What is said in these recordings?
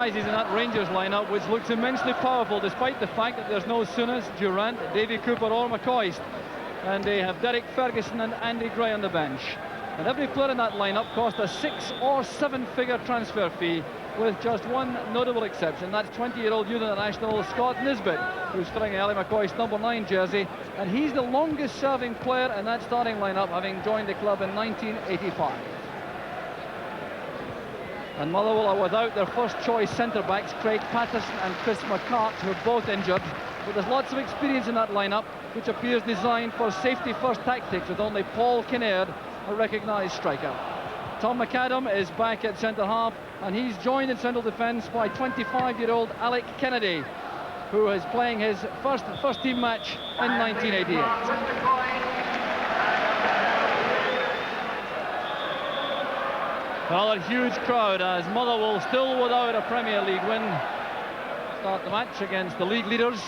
In that Rangers lineup, which looks immensely powerful despite the fact that there's no Souness, Durant, Davy Cooper or McCoist, and they have Derek Ferguson and Andy Gray on the bench. And every player in that lineup cost a 6 or 7 figure transfer fee, with just one notable exception. That's 20-year-old youth international Scott Nisbet, who's filling Ally McCoist's number 9 jersey, and he's the longest serving player in that starting lineup, having joined the club in 1985. And Motherwell are without their first choice centre-backs, Craig Patterson and Chris McCart, who are both injured. But there's lots of experience in that lineup, which appears designed for safety-first tactics, with only Paul Kinnaird, a recognised striker. Tom McAdam is back at centre-half, and he's joined in central defence by 25-year-old Alec Kennedy, who is playing his first-team match in 1988. Another huge crowd as Motherwell, still without a Premier League win, start the match against the league leaders.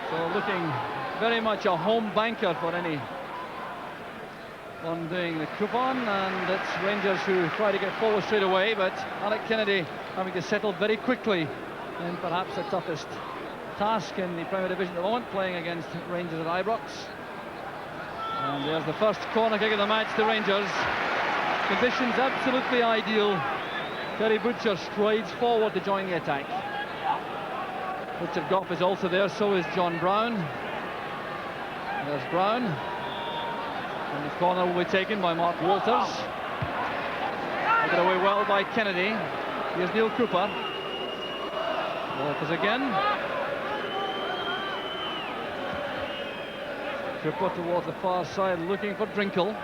So looking very much a home banker for any one doing the coupon, and it's Rangers who try to get forward straight away, but Alec Kennedy having to settle very quickly in perhaps the toughest task in the Premier Division at the moment, playing against Rangers at Ibrox. And there's the first corner kick of the match to Rangers. Conditions absolutely ideal. Terry Butcher strides forward to join the attack. Richard Gough is also there, so is John Brown. There's Brown. And the corner will be taken by Mark Walters. Taken away well by Kennedy. Here's Neil Cooper. Walters again. Cooper towards the far side, looking for Drinkle.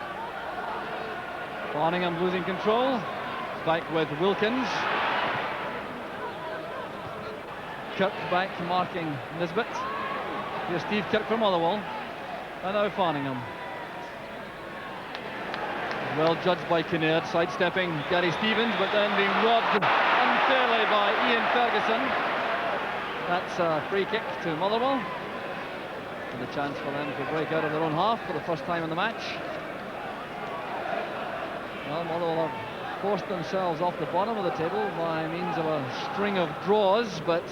Farningham losing control. Back with Wilkins. Kirk back marking Nisbet. Here's Steve Kirk from Motherwell. And now Farningham. Well judged by Kinnaird, sidestepping Gary Stevens, but then being robbed unfairly by Ian Ferguson. That's a free kick to Motherwell. And a chance for them to break out of their own half for the first time in the match. Well, Motherwell have forced themselves off the bottom of the table by means of a string of draws, but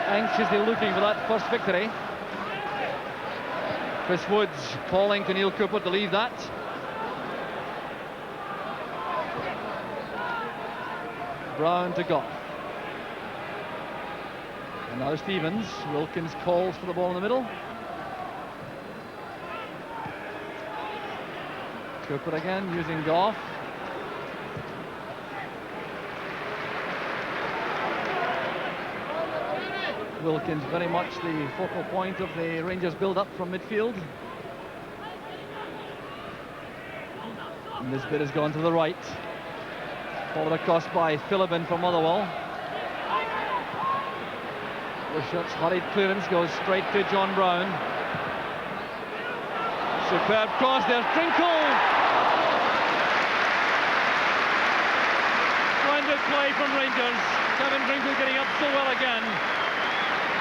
anxiously looking for that first victory. Chris Woods calling to Neil Cooper to leave that. Brown to Gough. And now Stevens. Wilkins calls for the ball in the middle. Cooper again using Gough. Wilkins very much the focal point of the Rangers build-up from midfield. And this bit has gone to the right. Followed across by Philibin for Motherwell. Wishart's hurried clearance goes straight to John Brown. Superb cross, there's Drinkle! Splendid play from Rangers. Kevin Drinkle getting up so well again.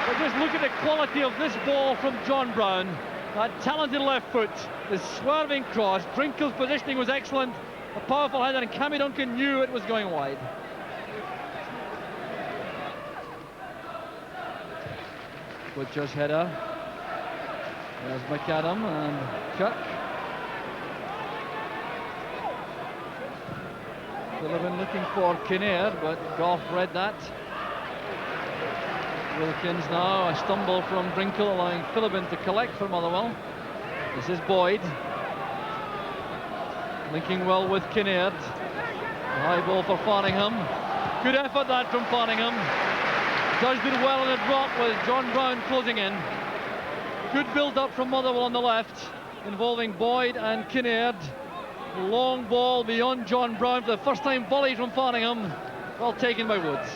But just look at the quality of this ball from John Brown. That talented left foot, the swerving cross. Drinkle's positioning was excellent. A powerful header, and Cammy Duncan knew it was going wide. Butcher's header. There's McAdam and Kirk. Philibin looking for Kinnaird, but Gough read that. Wilkins now, a stumble from Drinkle, allowing Philibin to collect for Motherwell. This is Boyd. Linking well with Kinnaird. High ball for Farningham. Good effort that from Farningham. Judged it well in a drop with John Brown closing in. Good build-up from Motherwell on the left, involving Boyd and Kinnaird. Long ball beyond John Brown for the first time volley from Farningham. Well taken by Woods.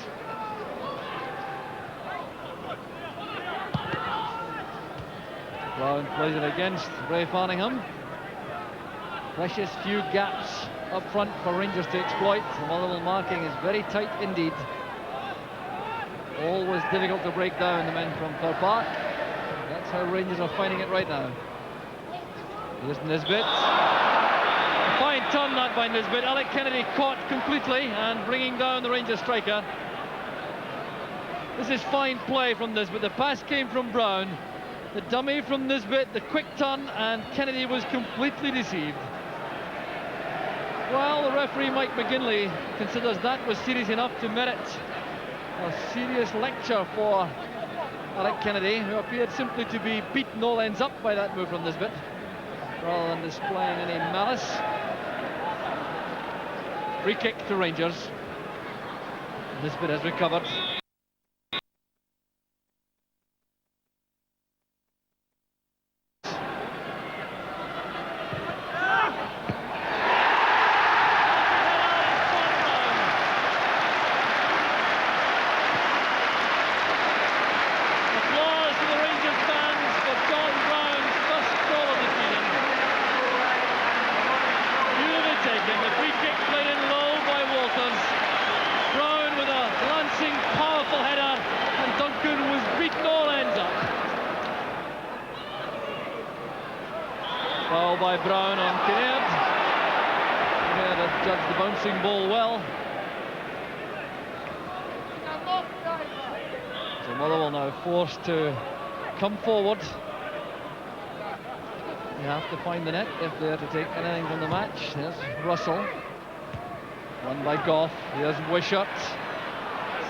Brown plays it against Ray Farningham. Precious few gaps up front for Rangers to exploit. The Motherwell marking is very tight indeed. Always difficult to break down the men from Fir Park. That's how Rangers are finding it right now. Here's Nisbet. A fine turn that by Nisbet. Alec Kennedy caught completely and bringing down the Rangers striker. This is fine play from Nisbet. The pass came from Brown. The dummy from Nisbet, the quick turn, and Kennedy was completely deceived. Well, the referee Mike McGinley considers that was serious enough to merit a serious lecture for Alec Kennedy, who appeared simply to be beaten all ends up by that move from Nisbet, rather than displaying any malice. Free kick to Rangers. Nisbet has recovered. Foul by Brown on Kinnaird. Kinnaird has judged the bouncing ball well. So Motherwell now forced to come forward. You have to find the net if they're to take anything from the match. There's Russell. Won by Goff. Here's Wishart.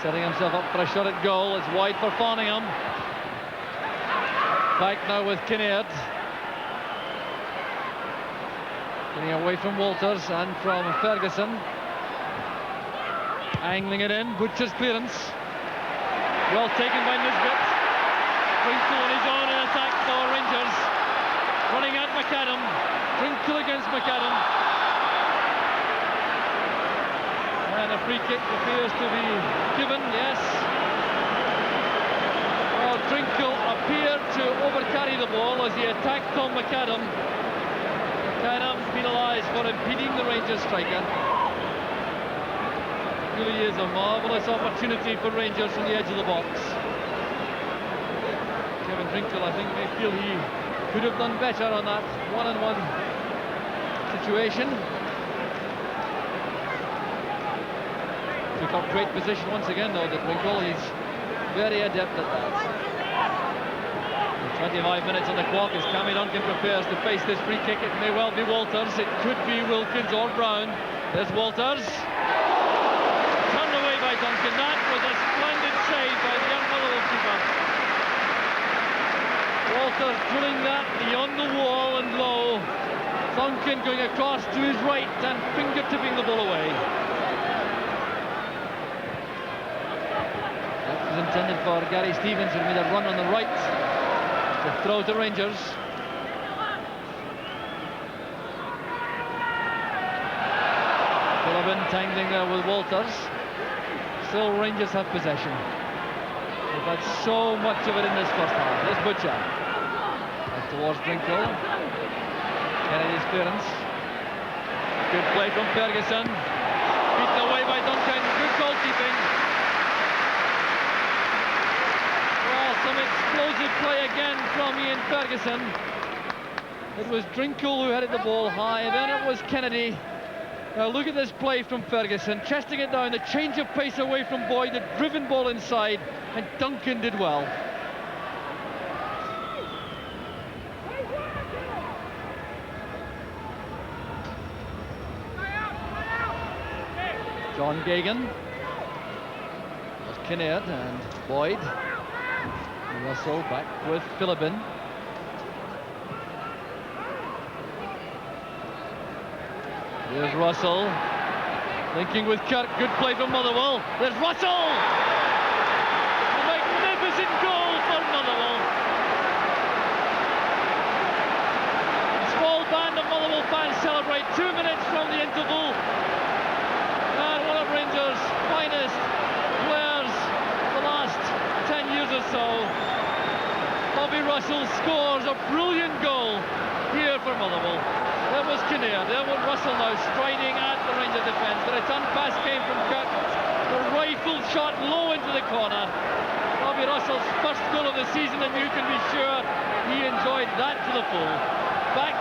Setting himself up for a shot at goal. It's wide for Farningham. Back now with Kinnaird. Getting away from Walters and from Ferguson. Angling it in. Butcher's clearance. Well taken by Nisbet. Drinkle on his own in attack for Rangers. Running at McAdam. Drinkle against McAdam. And a free kick appears to be given, yes. Well, Drinkle appeared to overcarry the ball as he attacked Tom McAdam. McAdam penalised for impeding the Rangers striker. It really is a marvellous opportunity for Rangers from the edge of the box. Kevin Drinkle, I think, may feel he could have done better on that one-on-one situation. Took up great position once again, though, the Drinkle. He's very adept at that. 25 minutes on the clock as Cammy Duncan prepares to face this free kick. It may well be Walters, it could be Wilkins or Brown. There's Walters. Turned away by Duncan. That was a splendid save by the young Motherwell keeper. Walters drilling that beyond the wall and low. Duncan going across to his right and finger-tipping the ball away. That was intended for Gary Stevens, who made a run on the right. The throw to Rangers. Phillips tangling there with Walters. Still Rangers have possession. They've had so much of it in this first half. There's Butcher. Back towards Drinkle. Kennedy's clearance. Good play from Ferguson. Beaten away by Duncan. Good goalkeeping. Some explosive play again from Ian Ferguson. It was Drinkle who headed the ball high, then it was Kennedy. Now look at this play from Ferguson, chesting it down, the change of pace away from Boyd, the driven ball inside, and Duncan did well. John Gagan. There's Kinnaird and Boyd. Russell back with Phillips. Here's Russell linking with Kirk. Good play from Motherwell. There's Russell. A magnificent goal for Motherwell. A small band of Motherwell fans celebrate 2 minutes from the interval. And one of Rangers' finest players the last 10 years or so. Bobby Russell scores a brilliant goal here for Motherwell. There was Kinnaird, there was Russell now striding at the Ranger defence. The return pass came from Kirk. The rifle shot low into the corner. Bobby Russell's first goal of the season, and you can be sure he enjoyed that to the full. Back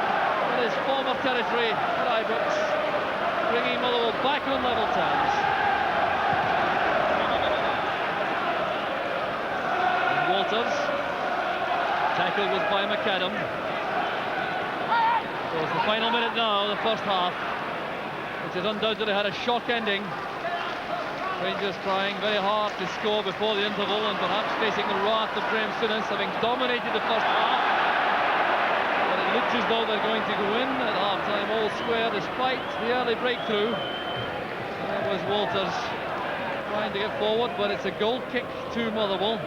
in his former territory at Ibrox, bringing Motherwell back on level terms. tackle was by McAdam. So it's the final minute now, the first half, which has undoubtedly had a shock ending. Rangers trying very hard to score before the interval and perhaps facing the wrath of Graham Souness, having dominated the first half. But it looks as though they're going to go in at half-time all square despite the early breakthrough. There was Walters trying to get forward, but it's a goal kick to Motherwell.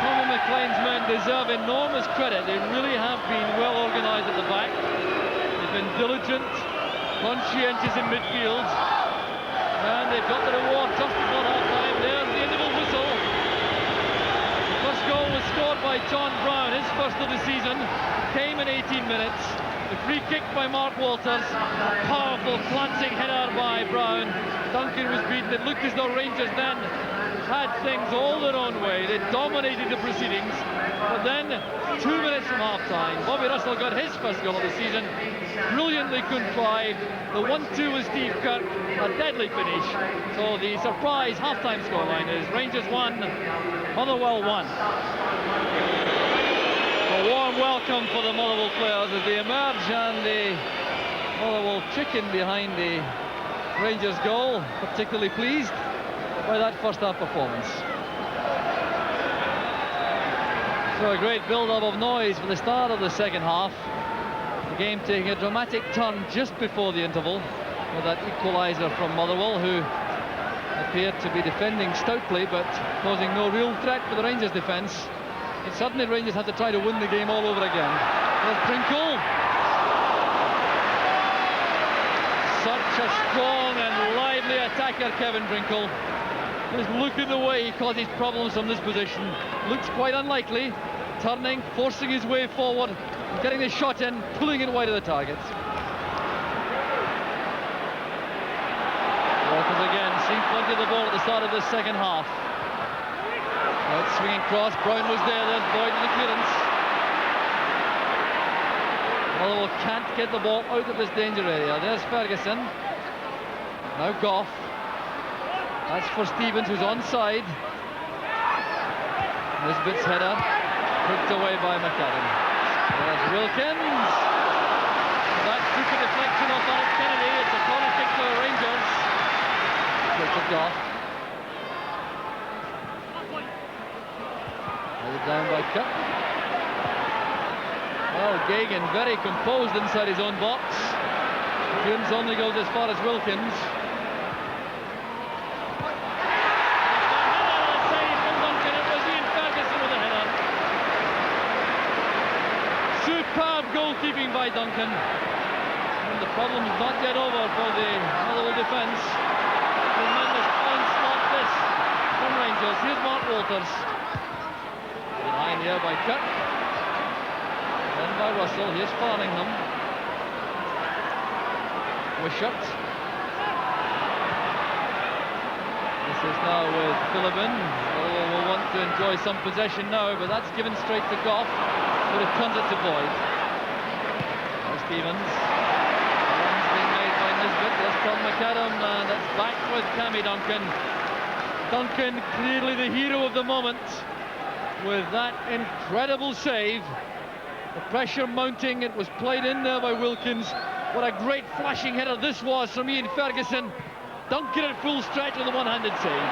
Tommy McLean's men deserve enormous credit. They really have been well organised at the back. They've been diligent, conscientious in midfield, and they've got the reward just before half-time. There's the interval whistle. The first goal was scored by John Brown, his first of the season, came in 18 minutes. The free kick by Mark Walters, a powerful glancing header by Brown. Duncan was beaten. It looked as though Rangers then had things all their own way. They dominated the proceedings, but then 2 minutes from half-time, Bobby Russell got his first goal of the season, brilliantly contrived. The 1-2 with Steve Kirk, a deadly finish. So the surprise half-time scoreline is Rangers 1, Motherwell 1. A warm welcome for the Motherwell players as they emerge, and the Motherwell chicken behind the Rangers goal, particularly pleased by that first half performance. So a great build-up of noise for the start of the second half. The game taking a dramatic turn just before the interval with that equaliser from Motherwell, who appeared to be defending stoutly but posing no real threat for the Rangers defence. And suddenly Rangers had to try to win the game all over again. There's Brinkle. Such a strong and lively attacker, Kevin Brinkle. Just look at the way he causes problems from this position. Looks quite unlikely. Turning, forcing his way forward, getting the shot in, pulling it wide of the target. Walters again, seen plenty of the ball at the start of the second half. Out swinging cross, Brown was there, there's Boyd in the clearance. Motherwell can't get the ball out of this danger area. There's Ferguson. Now Goff. That's for Stevens, who's onside. Nisbet's header, hooked away by McAdam. There's Wilkins. That took a deflection off Alec Kennedy. It's a corner kick for the Rangers. Good for Goff. Held down by Cook. Well, Gagan very composed inside his own box. Jones only goes as far as Wilkins. Superb goalkeeping by Duncan. And the problem is not yet over for the Motherwell defence. Tremendous onslaught this from Rangers. Here's Mark Walters. Behind here by Cook. Then by Russell. Here's Farningham. Wishart. This is now with Philibin. Motherwell will want to enjoy some possession now, but that's given straight to Goff. But it turns it to Boyd. Now Stevens. The run's being made by Nisbet. There's Tom McAdam, and it's back with Cammy Duncan. Duncan, clearly the hero of the moment, with that incredible save. The pressure mounting, it was played in there by Wilkins. What a great flashing header this was from Ian Ferguson. Duncan at full stretch with a one-handed save.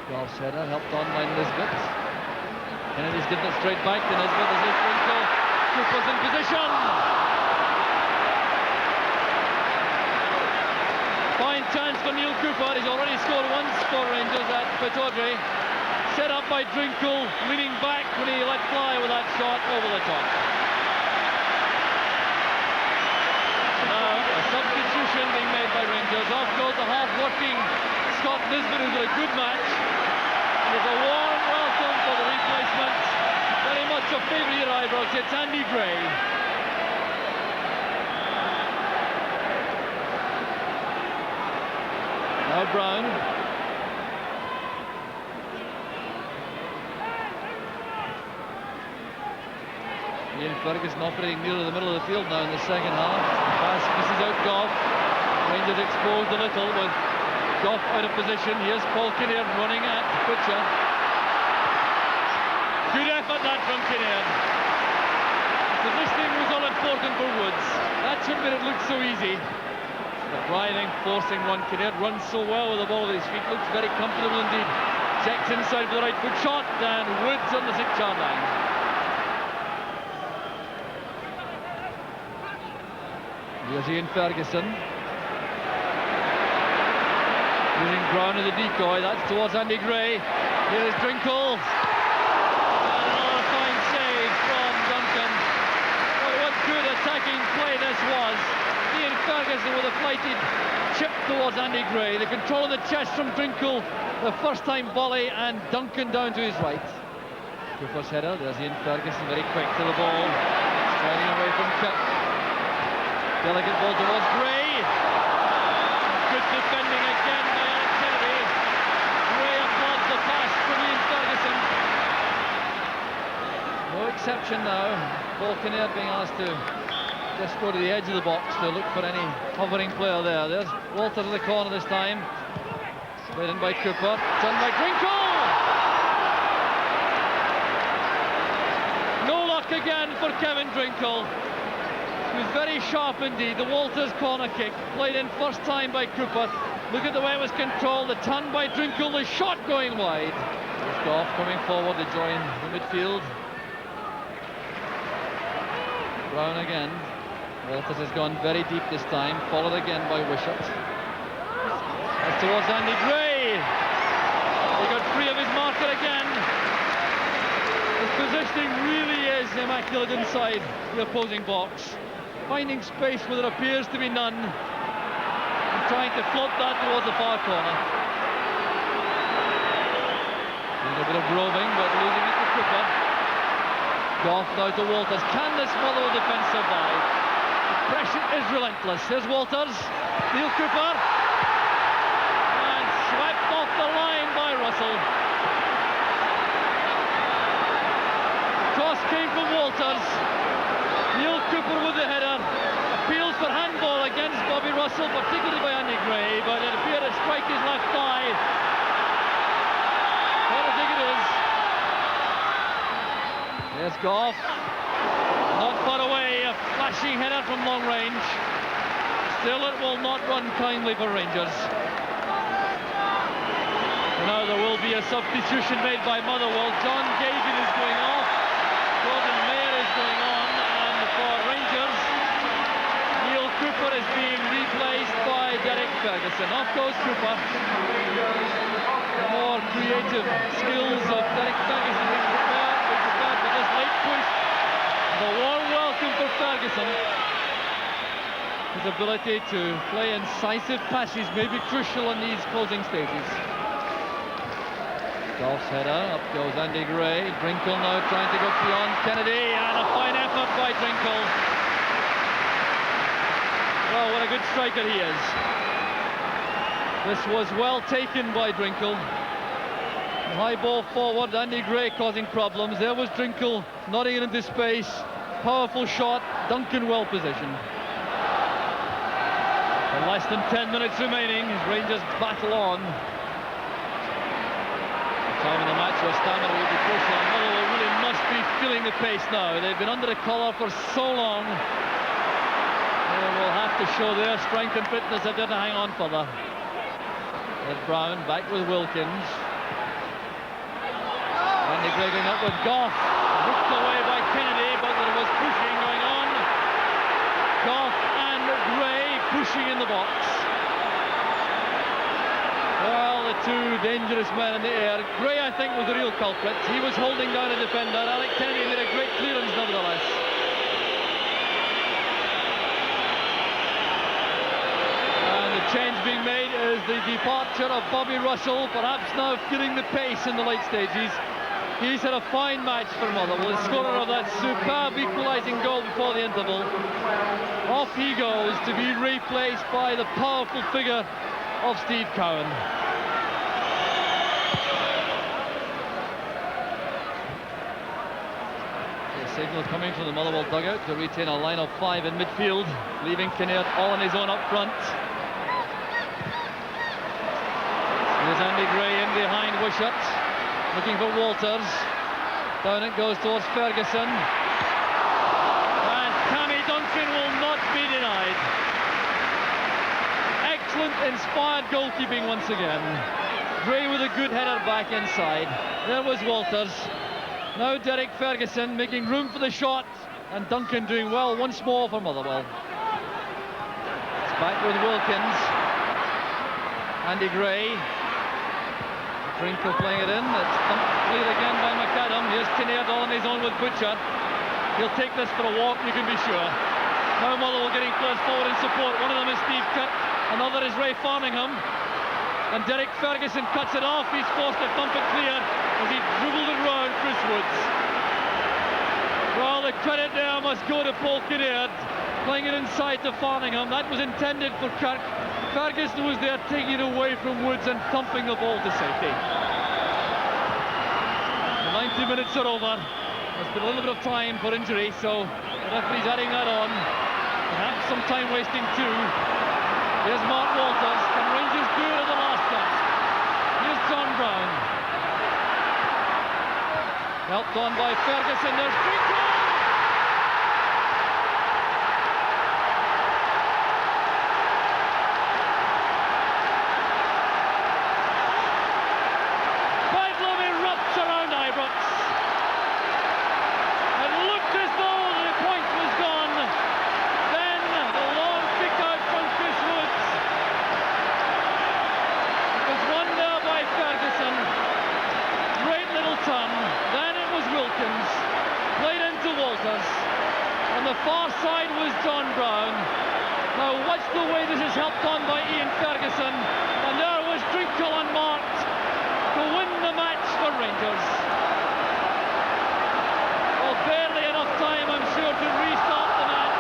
Goff's header helped on by Nisbet. Kennedy's given it straight back to Nisbet. There's this Brinkle. Cooper's in position. Fine chance for Neil Cooper. He's already scored once for Rangers at Pittodrie. Set up by Drinkle, leaning back when he let fly with that shot over the top. Now a substitution being made by Rangers. Off goes the half-working Scott Nisbet, who's got a good match. And there's a warm welcome for the replacement. Very much a favourite here, Ibrox. It's Andy Gray. Now Brown. Ian Ferguson operating nearer the middle of the field now in the second half. Pass misses out Goff. Rangers exposed a little with Goff out of position. Here's Paul Kinnaird running at Butcher. Good effort that from Kinnaird. The positioning was all important for Woods. That should have made it look so easy. But driving, forcing run. Kinnaird runs so well with the ball at his feet. Looks very comfortable indeed. Checks inside for the right foot shot, and Woods on the 6-yard line. Here's Ian Ferguson. Using Brown as a decoy, that's towards Andy Gray. Here's Drinkle. And another fine save from Duncan. Well, what good attacking play this was. Ian Ferguson with a flighted chip towards Andy Gray. The control of the chest from Drinkle. The first time volley, and Duncan down to his right. Cooper's header, there's Ian Ferguson, very quick to the ball. Striding away from Kip. Delicate ball towards Gray. Good defending again by Alex Kennedy. Gray applauds the pass from Ian Ferguson. No exception now. Paul Kinnaird being asked to just go to the edge of the box to look for any hovering player there. There's Walters in the corner this time. Played in by Cooper. Done by Drinkle. No luck again for Kevin Drinkle. He was very sharp indeed. The Walters corner kick played in first time by Cooper. Look at the way it was controlled. The turn by Drinkle. The shot going wide. There's Goff coming forward to join the midfield. Brown again. Walters has gone very deep this time. Followed again by Wishart. That's towards Andy Gray. He got free of his marker again. His positioning really is immaculate inside the opposing box. Finding space where there appears to be none. And trying to float that towards the far corner. Doing a bit of roving, but losing it to Cooper. Goff now to Walters. Can this Motherwell defence survive? The pressure is relentless. Here's Walters. Neil Cooper. And swept off the line by Russell. Toss came from Walters. Neil Cooper with the header. Appeals for handball against Bobby Russell, particularly by Andy Gray, but it appeared to strike his left thigh. What I think it is. There's Goff. Not far away, a flashing header from long range. Still it will not run kindly for Rangers. Now there will be a substitution made by Motherwell. John Gagan is going off. Gordon Mayer is going on. And for Rangers, Neil Cooper is being replaced by Derek Ferguson. Off goes Cooper. The more creative skills of Derek Ferguson being prepared for this late push. The warm welcome for Ferguson. His ability to play incisive passes may be crucial in these closing stages. Goff's header, up goes Andy Gray. Drinkle now trying to go beyond Kennedy, and a fine effort by Drinkle. Oh, what a good striker he is. This was well taken by Drinkle. High ball forward, Andy Gray causing problems. There was Drinkle nodding it into space. Powerful shot, Duncan well positioned. And less than 10 minutes remaining as Rangers battle on. Time in the match where stamina will be crucial, and Motherwell really must be feeling the pace now. They've been under the collar for so long. They will have to show their strength and fitness if they're to hang on further. There's Brown back with Wilkins. Andy Gray going up with Goff. Hooked away by Kennedy, but there was pushing going on. Goff and Gray pushing in the box. Well, the two dangerous men in the air. Gray, I think, was the real culprit. He was holding down a defender. Alec Kennedy made a great clearance nevertheless. And the change being made is the departure of Bobby Russell, perhaps now feeling the pace in the late stages. He's had a fine match for Motherwell, the scorer of that superb equalising goal before the interval. Off he goes to be replaced by the powerful figure of Steve Cowan. Signal coming from the Motherwell dugout to retain a line of 5 in midfield, leaving Kinnaird all on his own up front. Here's Andy Gray in behind Wishart, looking for Walters. Down it goes towards Ferguson. And Cammy Duncan will not be denied. Excellent, inspired goalkeeping once again. Gray with a good header back inside. There was Walters. Now Derek Ferguson making room for the shot, and Duncan doing well once more for Motherwell. It's back with Wilkins. Andy Gray. Drinkle playing it in. It's played again by McAdam. Here's Kinnaird all on his own with Butcher. He'll take this for a walk, you can be sure. Now Motherwell getting players forward in support. One of them is Steve Cook, another is Ray Farmingham. And Derek Ferguson cuts it off. He's forced to thump it clear as he dribbled it round Chris Woods. Well, the credit there must go to Paul Kinnaird, playing it inside to Farmingham. That was intended for Kirk. Ferguson was there taking it away from Woods and thumping the ball to safety. The 90 minutes are over. There's been a little bit of time for injury, so the referee's adding that on. Perhaps some time wasting too. Here's Mark Walters. Can Rangers do it at the last gasp? Here's John Brown. Helped on by Ferguson. There's Drinkle! Bedlam erupts around Ibrox. It looked as though the point was gone. Then the long kick out from Chris Woods. It was won there by Ferguson. Great little turn. Then it was Wilkins. Played into Walters. On the far side was John Brown. Now watch the way this is helped on by Ian Ferguson. And there was Drinkle unmarked to win the match for Rangers. Well, barely enough time, I'm sure, to restart the match.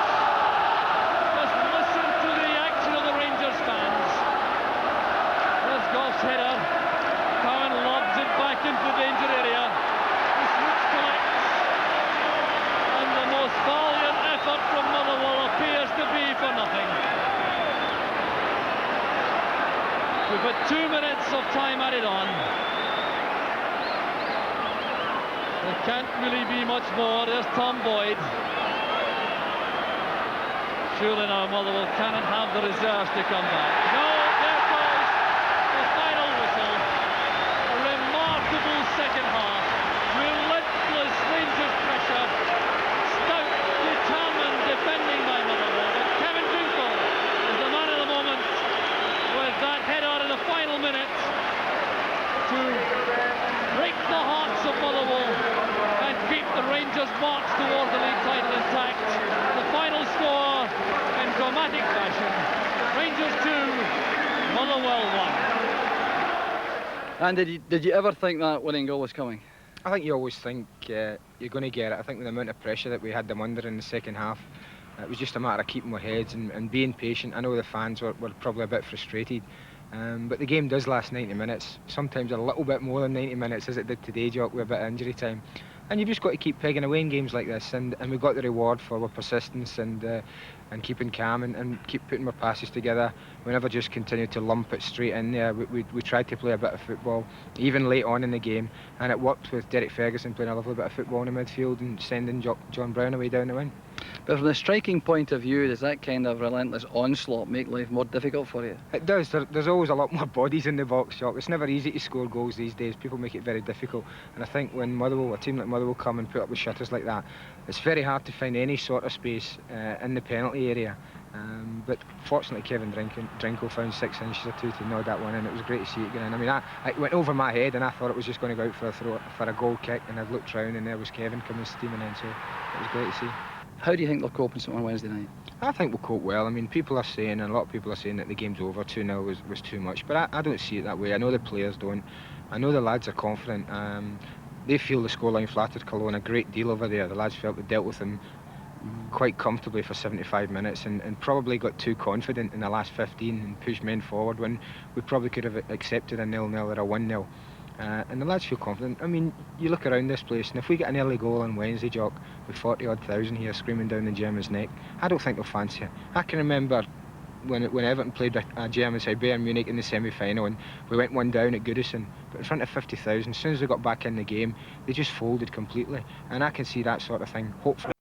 Just listen to the action of the Rangers fans. There's Goff's header. Cowan lobs it back into the danger area. This Woods collects. And the most valiant effort from Motherwell appears to be for nothing. We've had 2 minutes of time added on. There can't really be much more. There's Tom Boyd. Surely now Motherwell cannot have the reserves to come back. No, there goes the final whistle. A remarkable second half. Relentless Rangers pressure. Stout, determined defending by Motherwell. But Kevin Drinkle is the man of the moment with that header in the final minute to break the hearts of Motherwell and keep the Rangers' march towards the league title intact. The final score in dramatic fashion. Rangers 2, Motherwell 1. And did you ever think that winning goal was coming? I think you always think you're going to get it. I think with the amount of pressure that we had them under in the second half, it was just a matter of keeping our heads and being patient. I know the fans were probably a bit frustrated, but the game does last 90 minutes, sometimes a little bit more than 90 minutes, as it did today, Jock, with a bit of injury time. And you've just got to keep pegging away in games like this, and we got the reward for our persistence and keeping calm and keep putting our passes together. We never just continued to lump it straight in there. We tried to play a bit of football, even late on in the game, and it worked with Derek Ferguson playing a lovely bit of football in the midfield and sending John Brown away down the wing. But from the striking point of view, does that kind of relentless onslaught make life more difficult for you? It does. There's always a lot more bodies in the box, Jock. It's never easy to score goals these days. People make it very difficult. And I think when Motherwell, a team like Motherwell, come and put up with shutters like that, it's very hard to find any sort of space in the penalty area. But fortunately, Kevin Drinkle found 6 inches or 2 to nod that one in. It was great to see it get in. I mean, it went over my head, and I thought it was just going to go out for a goal kick, and I looked round, and there was Kevin coming steaming in. So it was great to see. How do you think they'll cope on Wednesday night? I think we'll cope well. I mean, people are saying, and a lot of people are saying, that the game's over. 2-0 was too much, but I don't see it that way. I know the players don't. I know the lads are confident. They feel the scoreline flattered Cologne a great deal over there. The lads felt they dealt with them quite comfortably for 75 minutes and probably got too confident in the last 15 and pushed men forward when we probably could have accepted a 0-0 or a 1-0. and the lads feel confident. I mean, you look around this place, and if we get an early goal on Wednesday, Jock, with 40-odd thousand here screaming down the Germans' neck, I don't think they'll fancy it. I can remember when Everton played a German side, Bayern Munich, in the semi-final, and we went one down at Goodison, but in front of 50,000, as soon as we got back in the game, they just folded completely, and I can see that sort of thing, hopefully.